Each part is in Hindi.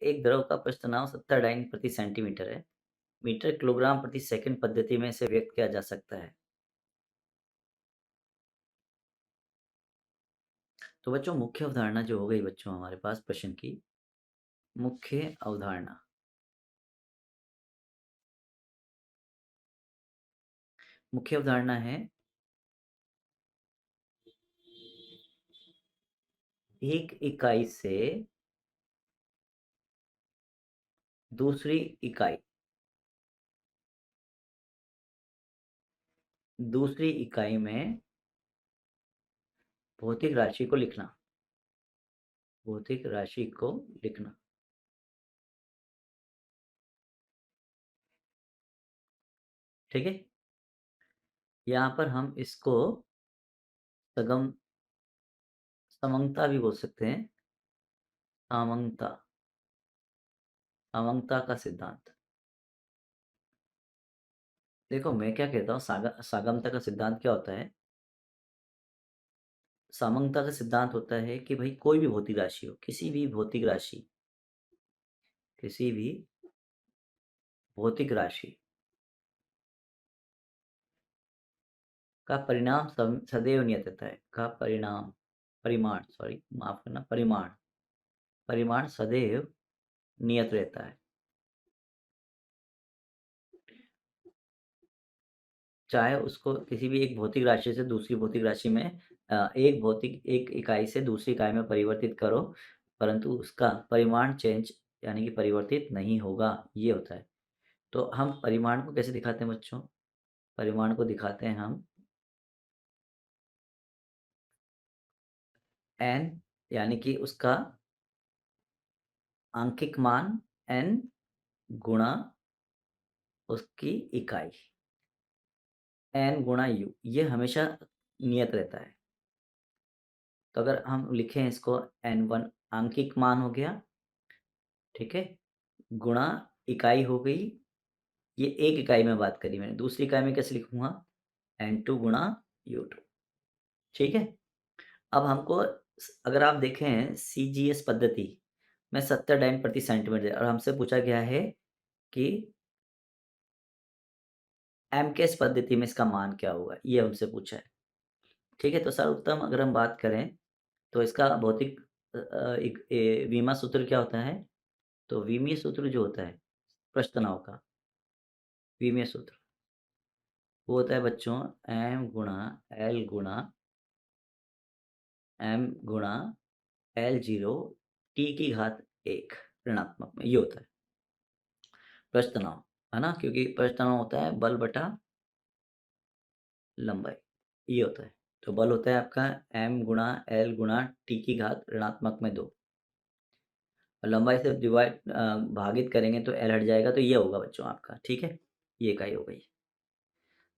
एक द्रव का पृष्ठ तनाव 70 डाइन प्रति सेंटीमीटर है। मीटर किलोग्राम प्रति सेकंड पद्धति में इसे व्यक्त किया जा सकता है। तो बच्चों मुख्य अवधारणा जो हो गई बच्चों हमारे पास प्रश्न की मुख्य अवधारणा। मुख्य अवधारणा है एक इकाई से दूसरी इकाई दूसरी इकाई में भौतिक राशि को लिखना। भौतिक राशि को लिखना। ठीक है। यहाँ पर हम इसको सगम समंगता भी बोल सकते हैं। सामंगता। सामंगता का सिद्धांत। देखो मैं क्या कहता हूँ सागमता का सिद्धांत क्या होता है। सामंगता का सिद्धांत होता है कि भाई कोई भी भौतिक राशि हो, किसी भी भौतिक राशि, किसी भी भौतिक राशि का परिणाम सदैव नियत रहता है। का परिणाम परिमाण सॉरी माफ करना परिमाण परिमाण सदैव नियत रहता है। चाहे उसको किसी भी एक भौतिक राशि से दूसरी भौतिक राशि में एक इकाई से दूसरी इकाई में परिवर्तित करो, परंतु उसका परिमाण चेंज यानी कि परिवर्तित नहीं होगा, ये होता है। तो हम परिमाण को कैसे दिखाते हैं बच्चों? परिमाण को दिखाते हैं हम n यानी कि उसका आंकिक मान n गुणा उसकी इकाई n गुणा u, ये हमेशा नियत रहता है। तो अगर हम लिखें इसको n1 आंकिक मान हो गया, ठीक है, गुणा इकाई हो गई। ये एक इकाई में बात करी मैंने, दूसरी इकाई में कैसे लिखूंगा? n2 गुणा u2। ठीक है। अब हमको अगर आप देखें CGS पद्धति में 70 डाइन प्रति सेंटीमीटर और हमसे पूछा गया है कि MKS पद्धति में इसका मान क्या होगा, ये हमसे पूछा है। ठीक है। तो सर्वोत्तम अगर हम बात करें तो इसका भौतिक विमा सूत्र क्या होता है? तो विमीय सूत्र जो होता है पृष्ठ तनाव का विमीय सूत्र वो होता है बच्चों m गुणा l गुणा m गुणा L0 t की घात 1 ऋणात्मक में, ये होता है पृष्ठ तनाव, है ना, क्योंकि पृष्ठ तनाव होता है बल बटा लंबाई, ये होता है। तो बल होता है आपका m गुणा l गुणा t की घात ऋणात्मक में 2 और लंबाई से भागित करेंगे तो l हट जाएगा, तो ये होगा बच्चों आपका। ठीक है, ये इकाई हो गई।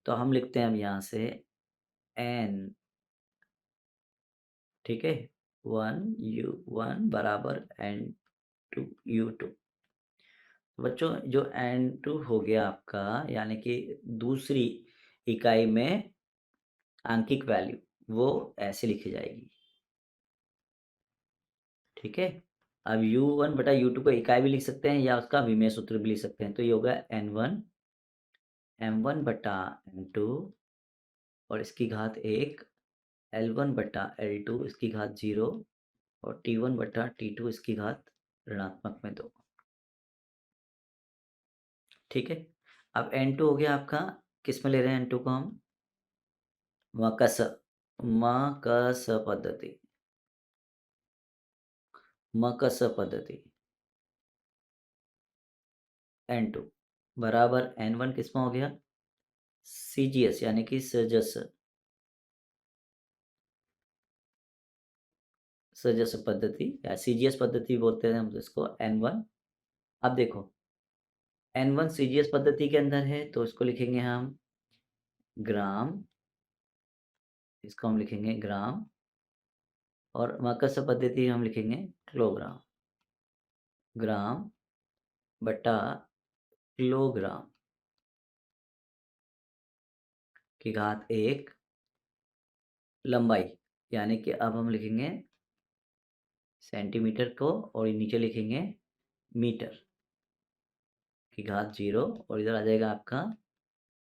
तो हम लिखते हैं अब यहाँ से n, ठीक है, 1u1 बराबर n2 u2। बच्चों जो n2 हो गया आपका यानी कि दूसरी इकाई में आंकिक वैल्यू, वो ऐसे लिखी जाएगी। ठीक है। अब u1 बटा u2 को इकाई भी लिख सकते हैं या उसका विमेय सूत्र भी लिख सकते हैं। तो ये होगा n1 m1 बटा m2 और इसकी घात 1 l1 बटा l2 इसकी घात 0 और t1 बटा t2 इसकी घात ऋणात्मक में 2। ठीक है। अब n2 हो गया आपका, किस में ले रहे हैं n2 को हम? मकस मकस पद्धति। मकस पद्धति n2 बराबर n1 किस में हो गया? CGS यानी कि सजस सजस पद्धति या CGS पद्धति बोलते हैं हम इसको n1। अब देखो n1 CGS पद्धति के अंदर है तो इसको लिखेंगे हम ग्राम, इसको हम लिखेंगे ग्राम और मकस पद्धति हम लिखेंगे किलोग्राम। ग्राम बटा किलोग्राम की घात 1 लंबाई, यानी कि अब हम लिखेंगे सेंटीमीटर को और नीचे लिखेंगे मीटर की घात 0 और इधर आ जाएगा आपका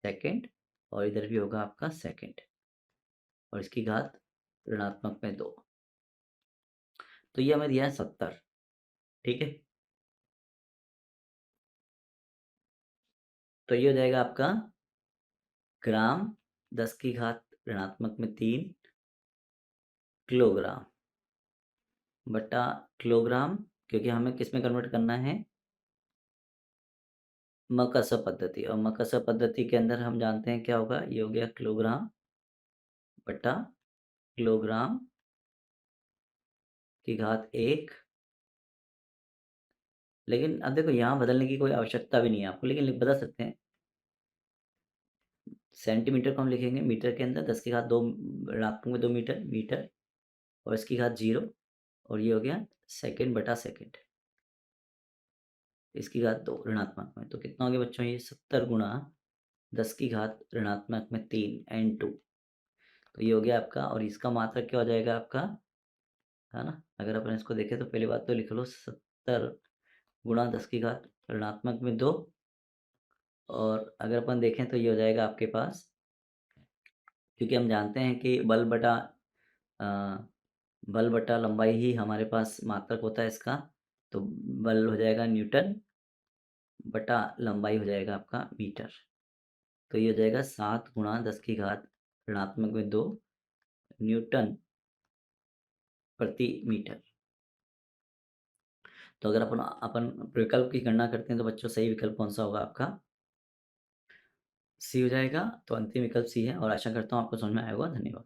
सेकंड और इधर भी होगा आपका सेकंड और इसकी घात ऋणात्मक में 2। तो ये हमें दिया है 70। ठीक है, तो ये हो जाएगा आपका ग्राम 10 की घात ऋणात्मक में 3 किलोग्राम बटा किलोग्राम, क्योंकि हमें किस में कन्वर्ट करना है, मकसर पद्धति। और मकसर पद्धति के अंदर हम जानते हैं क्या होगा, ये हो गया किलोग्राम बटा किलोग्राम की घात 1। लेकिन अब देखो यहाँ बदलने की कोई आवश्यकता भी नहीं है आपको, लेकिन बदल सकते हैं। सेंटीमीटर को हम लिखेंगे मीटर के अंदर, 10 की घात 2 ऋणात्मक में 2 मीटर, मीटर और इसकी घात 0 और ये हो गया सेकंड बटा सेकंड, इसकी घात 2 ऋणात्मक में। तो कितना हो गया बच्चों, ये 70 गुणा 10 की घात ऋणात्मक में 3 n2। तो ये हो गया आपका, और इसका मात्रक क्या हो जाएगा आपका, है ना। अगर अपन इसको देखें तो पहली बात तो लिख लो 70 गुणा 10 की घात ऋणात्मक में 2 और अगर अपन देखें तो ये हो जाएगा आपके पास, क्योंकि हम जानते हैं कि बल बटा लंबाई ही हमारे पास मात्रक होता है इसका। तो बल हो जाएगा न्यूटन बटा लंबाई हो जाएगा आपका मीटर। तो ये हो जाएगा 7 गुणा 10 की घात ऋणात्मक में 2 न्यूटन प्रति मीटर। तो अगर अपन अपन विकल्प की गणना करते हैं तो बच्चों सही विकल्प कौन सा होगा आपका, सी हो जाएगा। तो अंतिम विकल्प सी है और आशा करता हूँ आपको समझ में आया होगा। धन्यवाद।